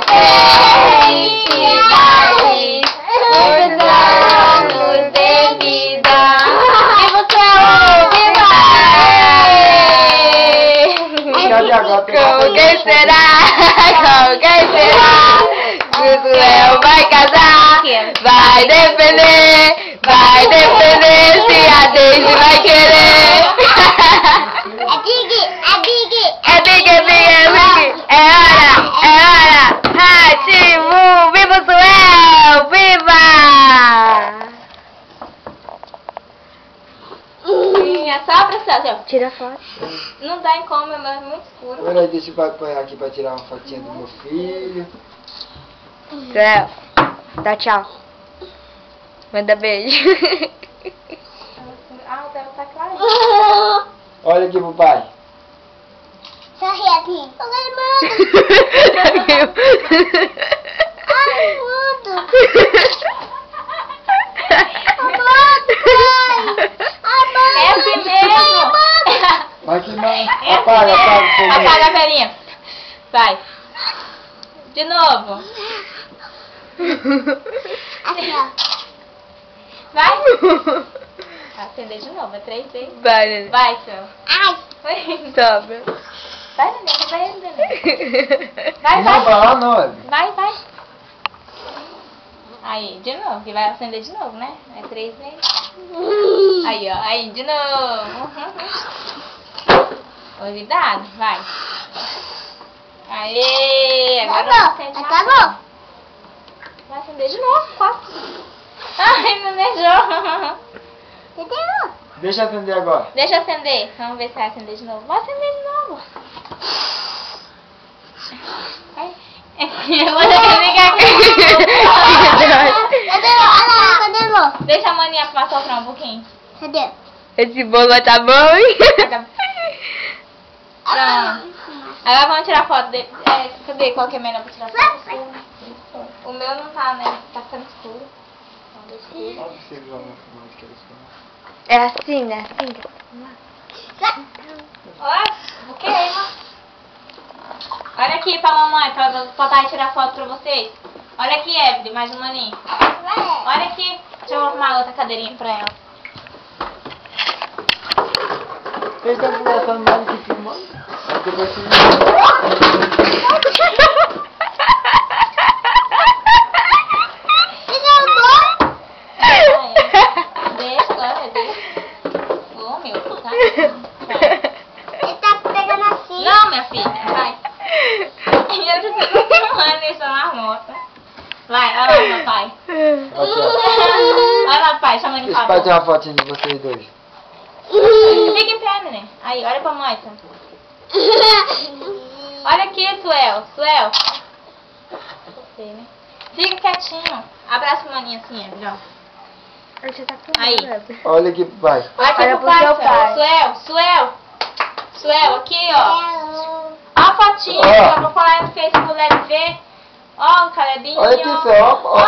felicidades, muitos anos de vida. Viva o céu, viva! Com quem será? Com quem será? O céu vai casar, vai defender se a Daisy vai querer. É big. É hora. Ativo, viva o Suel, viva! Só pra céu. Tira a foto. Não dá em como, mas é muito escuro. Peraí, deixa eu apanhar aqui pra tirar uma fotinha do meu filho. Suel, dá tchau. Manda beijo. Ah, o Theo tá claro. Olha aqui pro pai. Sorri aqui. É assim mesmo. Vai que mais. Apaga o fogo. Apaga a velhinha. Vai. De novo. Aqui, ó. Vai. Acender de novo. É 3 vezes. Vai, Nenê. Vai, Theo. Ai. Sobe. Vai, Nenê. Vai, Nenê. Vai. Não vai lá não, Evelyn. Vai. Aí, de novo, que vai acender de novo, né? É 3 vezes. Aí, ó. Aí, de novo. Cuidado, vai. Aê! Agora acende mais. Acabou. Vai acender de novo, 4. Ai, não deixou. Entendeu? Deixa eu acender agora. Deixa eu acender. Vamos ver se vai acender de novo. Vai acender de novo. Ai. Eu vou ficar aqui. Cadê o? Deixa a maninha pra soprar um pouquinho. Cadê? Esse bolo vai tá bom, hein? Pronto. Agora vamos tirar foto dele. Cadê? Qual que é melhor pra tirar foto? O meu não tá, né? Tá ficando escuro. Vamos deixar ele. Olha você lá na filmagem que eles É assim, né? Assim. Olha, o que é, irmão? Olha aqui pra mamãe, pra papai tirar foto pra vocês. Olha aqui, Evelyn, mais um maninho. Olha aqui. Deixa eu arrumar outra cadeirinha pra ela. Ele tá conversando mais do que filmando. Aí depois você... Deixa agora, deixa. Ô, meu, tá? Ele tá pegando assim. Não, minha filha, vai. Eu já tô filmando isso na moto. Vai, olha lá, papai. Aqui, ó. Olha lá, pai, chama ele Deixa o pra pai ter uma fotinha de vocês dois. Fica em pé, neném. Aí, olha pra mãe, tá? Olha aqui, Suel. Você, né? Fica quietinho. Abraça o maninho assim, ó. Aí. Olha aqui pro pai. Olha aqui Olha pro pro pai, seu pai. Suel, aqui, ó. Ó a fotinho, Ó. ó. Vou falar no Facebook pro Leve ver. Ó, o Calebinho. Olha aqui, Suel, ó. Ó,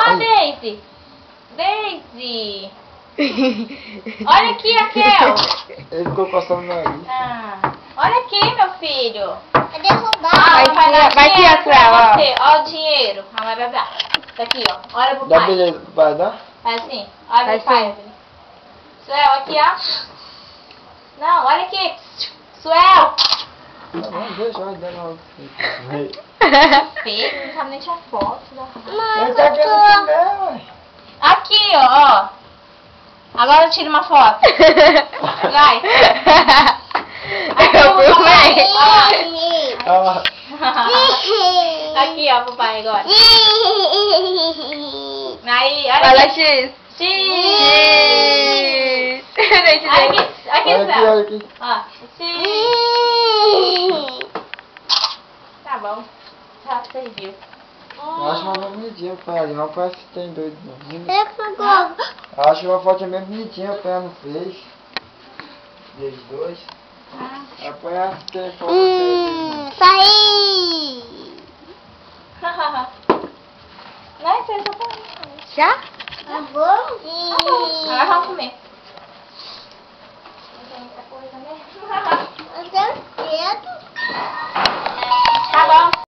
Daisy. Olha aqui, Raquel. Ele ficou coçando o nariz. Ah, olha aqui, meu filho. Vai derrubar. Ah, vai tirar, Suel, ó. Ó o dinheiro. A mãe vai dar. Daqui, ó. Olha pro Dá pai. beleza, vai dar? Faz assim. Olha Faz pro pai, assim. Evelyn. Suel, aqui, ó. Não, olha aqui. Suel. Não, deixa, vai dar logo. Feio, não sabe nem tirar foto. Ele tá querendo acender, ué. Aqui, ó. Agora tira uma foto. Vai. Eu filmei. Ah, Aqui, ó, pro pai agora. Aí, olha Fala aqui. X. X. Gente, Olha aqui, aqui, olha aqui, Suel. olha aqui. Ó, X. Tá bom. Já serviu. Eu acho uma foto bonitinha, pai. Ali não parece que tem doido, não. Eu Acho uma foto bem bonitinha, o pai não fez. Deles dois. Aí parece que tem foto feia. Saí. Não, isso aí só pra mim. Já? Tá bom? Agora vamos comer. Não tem muita coisa mesmo. Eu tenho medo.